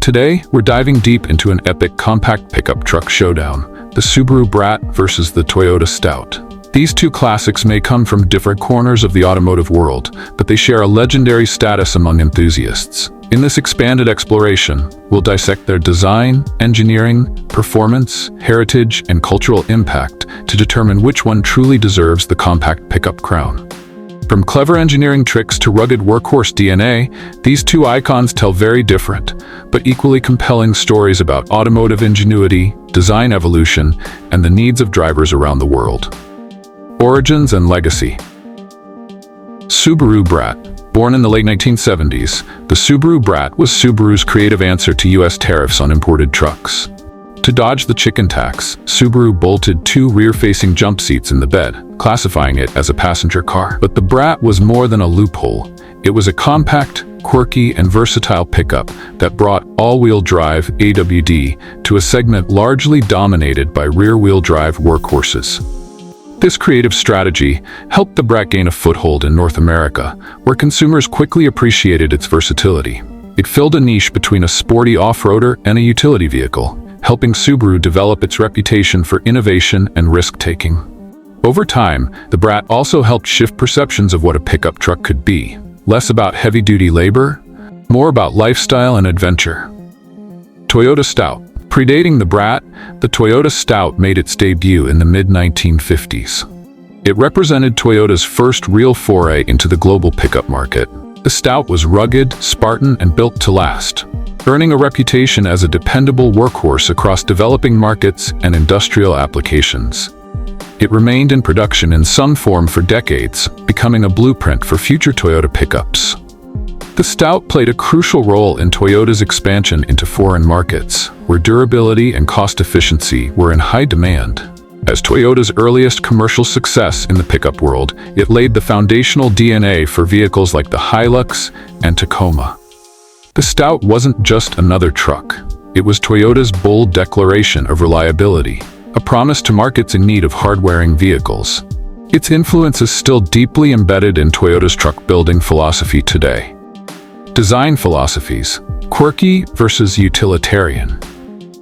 Today, we're diving deep into an epic compact pickup truck showdown, the Subaru Brat versus the Toyota Stout. These two classics may come from different corners of the automotive world, but they share a legendary status among enthusiasts. In this expanded exploration, we'll dissect their design, engineering, performance, heritage, and cultural impact to determine which one truly deserves the compact pickup crown. From clever engineering tricks to rugged workhorse DNA, these two icons tell very different, but equally compelling stories about automotive ingenuity, design evolution, and the needs of drivers around the world. Origins and legacy. Subaru Brat. Born in the late 1970s, the Subaru Brat was Subaru's creative answer to U.S. tariffs on imported trucks. To dodge the chicken tax, Subaru bolted two rear-facing jump seats in the bed, classifying it as a passenger car. But the Brat was more than a loophole. It was a compact, quirky, and versatile pickup that brought all-wheel drive (AWD) to a segment largely dominated by rear-wheel drive workhorses. This creative strategy helped the Brat gain a foothold in North America, where consumers quickly appreciated its versatility. It filled a niche between a sporty off-roader and a utility vehicle, helping Subaru develop its reputation for innovation and risk-taking. Over time, the Brat also helped shift perceptions of what a pickup truck could be. Less about heavy-duty labor, more about lifestyle and adventure. Toyota Stout. Predating the Brat, the Toyota Stout made its debut in the mid-1950s. It represented Toyota's first real foray into the global pickup market. The Stout was rugged, Spartan, and built to last, earning a reputation as a dependable workhorse across developing markets and industrial applications. It remained in production in some form for decades, becoming a blueprint for future Toyota pickups. The Stout played a crucial role in Toyota's expansion into foreign markets, where durability and cost efficiency were in high demand. As Toyota's earliest commercial success in the pickup world, it laid the foundational DNA for vehicles like the Hilux and Tacoma. The Stout wasn't just another truck. It was Toyota's bold declaration of reliability, a promise to markets in need of hard-wearing vehicles. Its influence is still deeply embedded in Toyota's truck-building philosophy today. Design philosophies: quirky versus utilitarian.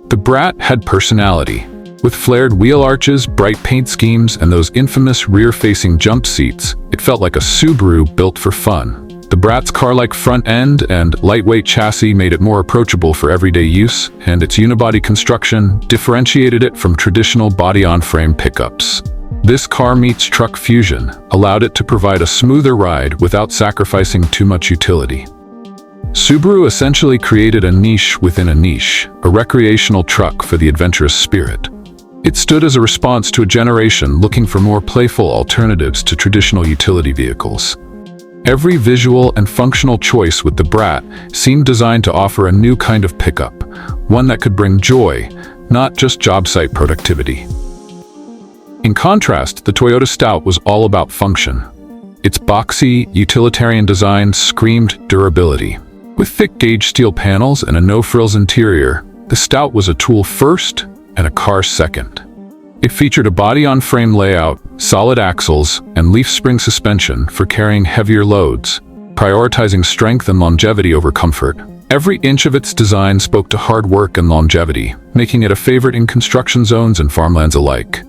The Brat had personality. With flared wheel arches, bright paint schemes, and those infamous rear-facing jump seats, it felt like a Subaru built for fun. The Brat's car-like front end and lightweight chassis made it more approachable for everyday use, and its unibody construction differentiated it from traditional body-on-frame pickups. This car-meets-truck fusion allowed it to provide a smoother ride without sacrificing too much utility. Subaru essentially created a niche within a niche, a recreational truck for the adventurous spirit. It stood as a response to a generation looking for more playful alternatives to traditional utility vehicles. Every visual and functional choice with the Brat seemed designed to offer a new kind of pickup, one that could bring joy, not just job site productivity. In contrast, the Toyota Stout was all about function. Its boxy, utilitarian design screamed durability. With thick gauge steel panels and a no-frills interior, the Stout was a tool first and a car second. It featured a body-on-frame layout, solid axles, and leaf spring suspension for carrying heavier loads, prioritizing strength and longevity over comfort. Every inch of its design spoke to hard work and longevity, making it a favorite in construction zones and farmlands alike.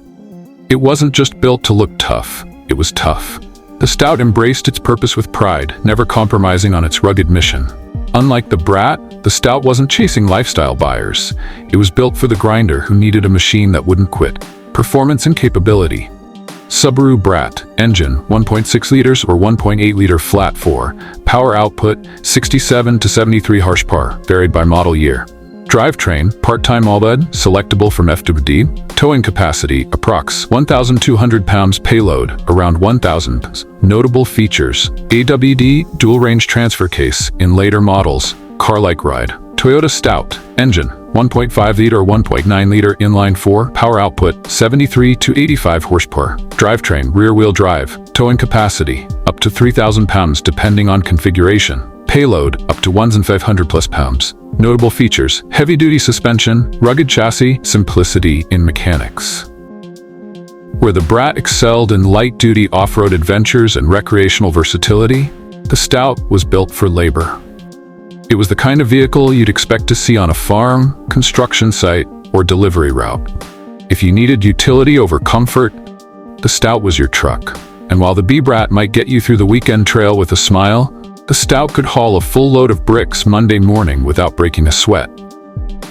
It wasn't just built to look tough, it was tough. The Stout embraced its purpose with pride, never compromising on its rugged mission. Unlike the Brat, the Stout wasn't chasing lifestyle buyers. It was built for the grinder who needed a machine that wouldn't quit. Performance and capability. Subaru Brat. Engine, 1.6 liters or 1.8 liter flat 4. Power output, 67 to 73 horsepower, varied by model year. Drivetrain, part-time all-bed, selectable from F-D. Towing capacity, approx. 1,200 pounds. Payload, around 1,000. Notable features: AWD, dual-range transfer case in later models, car-like ride. Toyota Stout. Engine, 1.5 liter or 1.9 liter inline 4. Power output, 73 to 85 horsepower. Drivetrain, rear-wheel drive. Towing capacity, up to 3,000 pounds depending on configuration. Payload, up to 1,500 plus pounds. Notable features: heavy-duty suspension, rugged chassis, simplicity in mechanics. Where the Brat excelled in light-duty off-road adventures and recreational versatility, the Stout was built for labor. It was the kind of vehicle you'd expect to see on a farm, construction site, or delivery route. If you needed utility over comfort, the Stout was your truck. And while the Brat might get you through the weekend trail with a smile, the Stout could haul a full load of bricks Monday morning without breaking a sweat.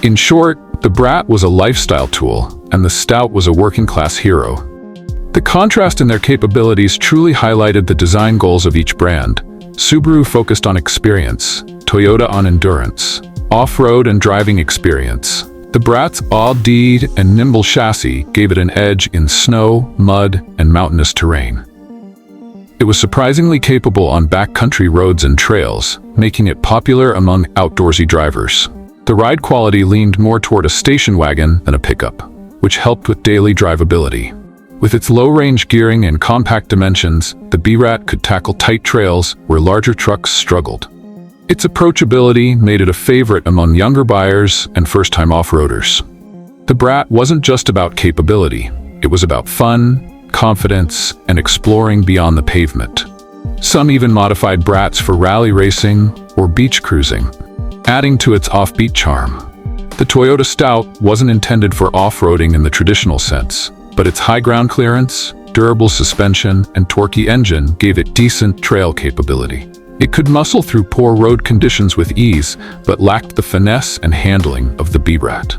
In short, the Brat was a lifestyle tool, and the Stout was a working-class hero. The contrast in their capabilities truly highlighted the design goals of each brand. Subaru focused on experience, Toyota on endurance, off-road and driving experience. The Brat's all-deed and nimble chassis gave it an edge in snow, mud, and mountainous terrain. It was surprisingly capable on backcountry roads and trails, making it popular among outdoorsy drivers. The ride quality leaned more toward a station wagon than a pickup, which helped with daily drivability. With its low-range gearing and compact dimensions, the Brat could tackle tight trails where larger trucks struggled. Its approachability made it a favorite among younger buyers and first-time off-roaders. The Brat wasn't just about capability. It was about fun, confidence, and exploring beyond the pavement. Some even modified Brats for rally racing or beach cruising, adding to its offbeat charm. The Toyota Stout wasn't intended for off-roading in the traditional sense, but its high ground clearance, durable suspension, and torquey engine gave it decent trail capability. It could muscle through poor road conditions with ease, but lacked the finesse and handling of the Brat.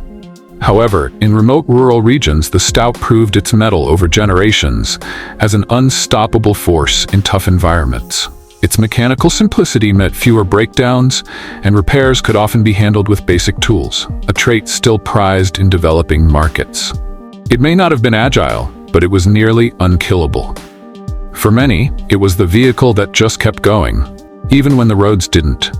However, in remote rural regions, the Stout proved its mettle over generations as an unstoppable force in tough environments. Its mechanical simplicity meant fewer breakdowns, and repairs could often be handled with basic tools, a trait still prized in developing markets. It may not have been agile, but it was nearly unkillable. For many, it was the vehicle that just kept going, even when the roads didn't.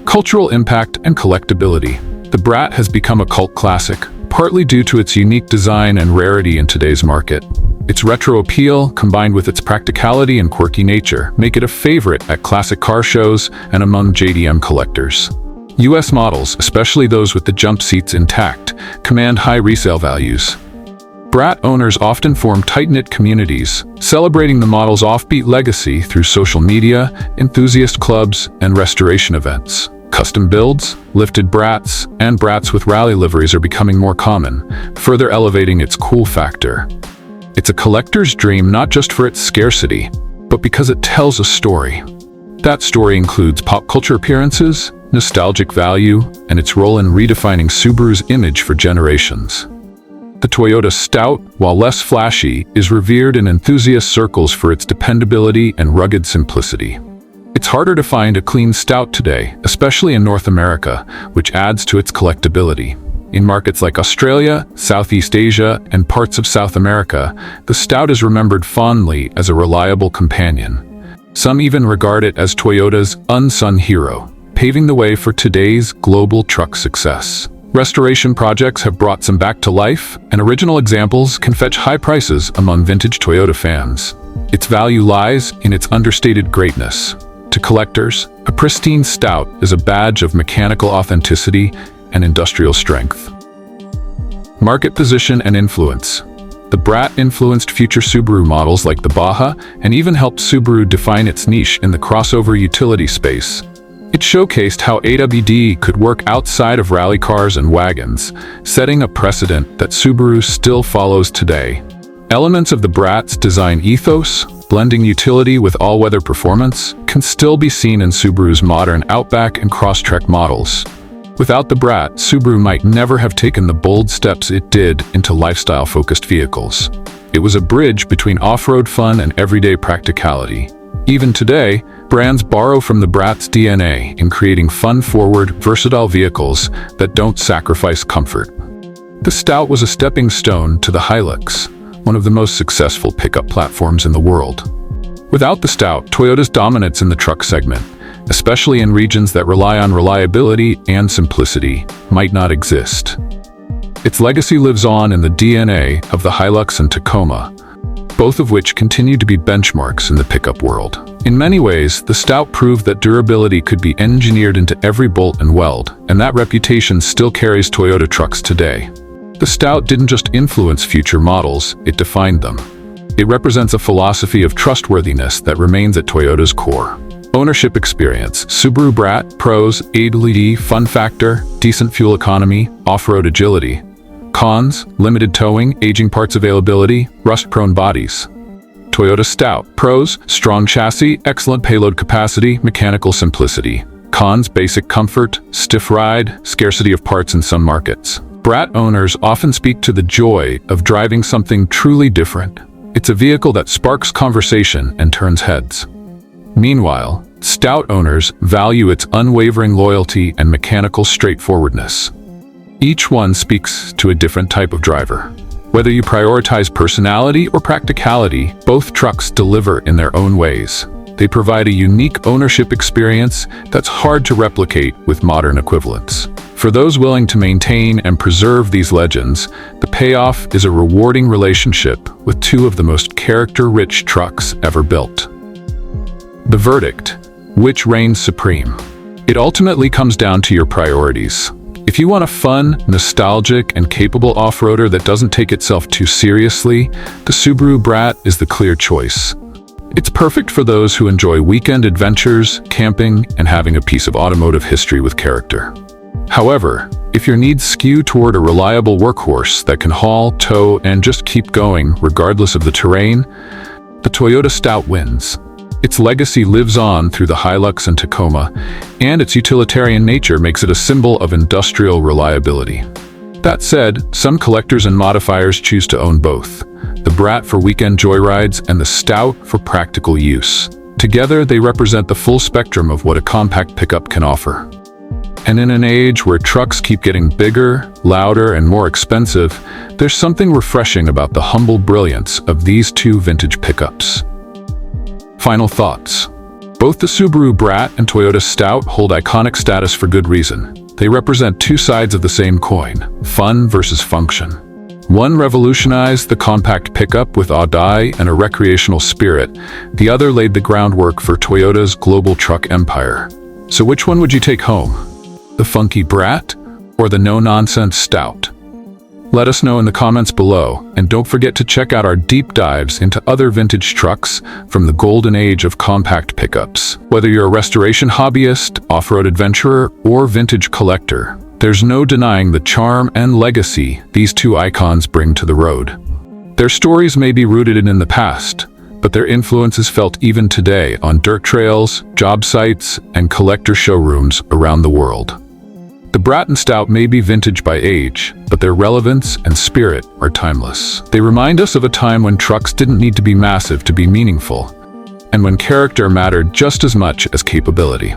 Cultural impact and collectibility. The Brat has become a cult classic, partly due to its unique design and rarity in today's market. Its retro appeal, combined with its practicality and quirky nature, make it a favorite at classic car shows and among JDM collectors. US models, especially those with the jump seats intact, command high resale values. Brat owners often form tight-knit communities, celebrating the model's offbeat legacy through social media, enthusiast clubs, and restoration events. Custom builds, lifted Brats, and Brats with rally liveries are becoming more common, further elevating its cool factor. It's a collector's dream not just for its scarcity, but because it tells a story. That story includes pop culture appearances, nostalgic value, and its role in redefining Subaru's image for generations. The Toyota Stout, while less flashy, is revered in enthusiast circles for its dependability and rugged simplicity. It's harder to find a clean Stout today, especially in North America, which adds to its collectibility. In markets like Australia, Southeast Asia, and parts of South America, the Stout is remembered fondly as a reliable companion. Some even regard it as Toyota's unsung hero, paving the way for today's global truck success. Restoration projects have brought some back to life, and original examples can fetch high prices among vintage Toyota fans. Its value lies in its understated greatness. To collectors, a pristine Stout is a badge of mechanical authenticity and industrial strength. Market position and influence. The Brat influenced future Subaru models like the Baja and even helped Subaru define its niche in the crossover utility space. It showcased how AWD could work outside of rally cars and wagons, setting a precedent that Subaru still follows today. Elements of the Brat's design ethos, blending utility with all-weather performance, can still be seen in Subaru's modern Outback and Crosstrek models. Without the Brat, Subaru might never have taken the bold steps it did into lifestyle-focused vehicles. It was a bridge between off-road fun and everyday practicality. Even today, brands borrow from the Brat's DNA in creating fun-forward, versatile vehicles that don't sacrifice comfort. The Stout was a stepping stone to the Hilux, one of the most successful pickup platforms in the world. Without the Stout, Toyota's dominance in the truck segment, especially in regions that rely on reliability and simplicity, might not exist. Its legacy lives on in the DNA of the Hilux and Tacoma, both of which continue to be benchmarks in the pickup world. In many ways, the Stout proved that durability could be engineered into every bolt and weld, and that reputation still carries Toyota trucks today. The Stout didn't just influence future models, it defined them. It represents a philosophy of trustworthiness that remains at Toyota's core. Ownership experience. Subaru Brat. Pros: ADLD, fun factor, decent fuel economy, off-road agility. Cons: limited towing, aging parts availability, rust-prone bodies. Toyota Stout. Pros: strong chassis, excellent payload capacity, mechanical simplicity. Cons: basic comfort, stiff ride, scarcity of parts in some markets. Brat owners often speak to the joy of driving something truly different. It's a vehicle that sparks conversation and turns heads. Meanwhile, Stout owners value its unwavering loyalty and mechanical straightforwardness. Each one speaks to a different type of driver. Whether you prioritize personality or practicality, both trucks deliver in their own ways. They provide a unique ownership experience that's hard to replicate with modern equivalents. For those willing to maintain and preserve these legends, the payoff is a rewarding relationship with two of the most character-rich trucks ever built. The verdict: which reigns supreme? It ultimately comes down to your priorities. If you want a fun, nostalgic, and capable off-roader that doesn't take itself too seriously, the Subaru Brat is the clear choice. It's perfect for those who enjoy weekend adventures, camping, and having a piece of automotive history with character. However, if your needs skew toward a reliable workhorse that can haul, tow, and just keep going regardless of the terrain, the Toyota Stout wins. Its legacy lives on through the Hilux and Tacoma, and its utilitarian nature makes it a symbol of industrial reliability. That said, some collectors and modifiers choose to own both: the Brat for weekend joyrides and the Stout for practical use. Together, they represent the full spectrum of what a compact pickup can offer. And in an age where trucks keep getting bigger, louder, and more expensive, there's something refreshing about the humble brilliance of these two vintage pickups. Final thoughts. Both the Subaru Brat and Toyota Stout hold iconic status for good reason. They represent two sides of the same coin: fun versus function. One revolutionized the compact pickup with audacy and a recreational spirit. The other laid the groundwork for Toyota's global truck empire. So which one would you take home? The funky Brat or the no-nonsense Stout? Let us know in the comments below, and don't forget to check out our deep dives into other vintage trucks from the golden age of compact pickups. Whether you're a restoration hobbyist, off-road adventurer, or vintage collector, there's no denying the charm and legacy these two icons bring to the road. Their stories may be rooted in the past, but their influence is felt even today on dirt trails, job sites, and collector showrooms around the world. The Brat and Stout may be vintage by age, but their relevance and spirit are timeless. They remind us of a time when trucks didn't need to be massive to be meaningful, and when character mattered just as much as capability.